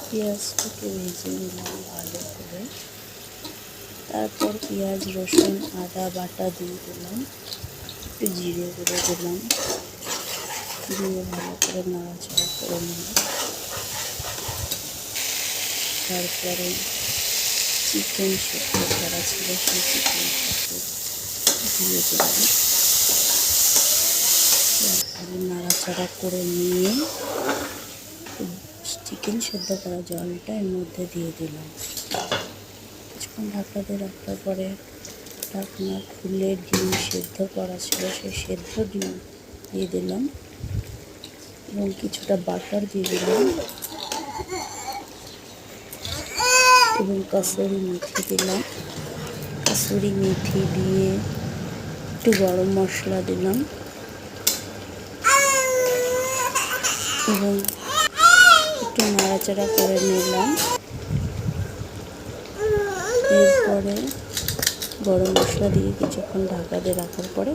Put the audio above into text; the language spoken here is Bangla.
পেঁয়াজটাকে ভেজে নিলাম ভালো করে। তারপর পেঁয়াজ, রসুন, আদা বাটা দিয়ে দিলাম, একটু জিরে গুঁড়ো দিলাম, দিয়ে ভালো করে নাড়াচাড়া করে নিলাম। তারপরে চিকেন সেদ্ধ করা ছিল, সেই চিকেনটাকে দিয়ে দিলাম। তারপরে নাড়াচাড়া করে নিয়ে চিকেন সেদ্ধ করা জলটা এর মধ্যে দিয়ে দিলাম। কিছুক্ষণ ঢাকা দিয়ে রাখার পরে ঢাকনা খুলে ডিম সেদ্ধ করা ছিল, সেই সেদ্ধ ডিম দিয়ে দিলাম এবং কিছুটা বাটার দিয়ে দিলাম এবং কসুরি মেথি দিলাম। কসুরি মেথি দিয়ে একটু গরম মশলা দিলাম এবং একটু নাড়াচাড়া করে নিলাম। এরপরে গরম মশলা দিয়ে কিছুক্ষণ ঢাকা দিয়ে রাখার পরে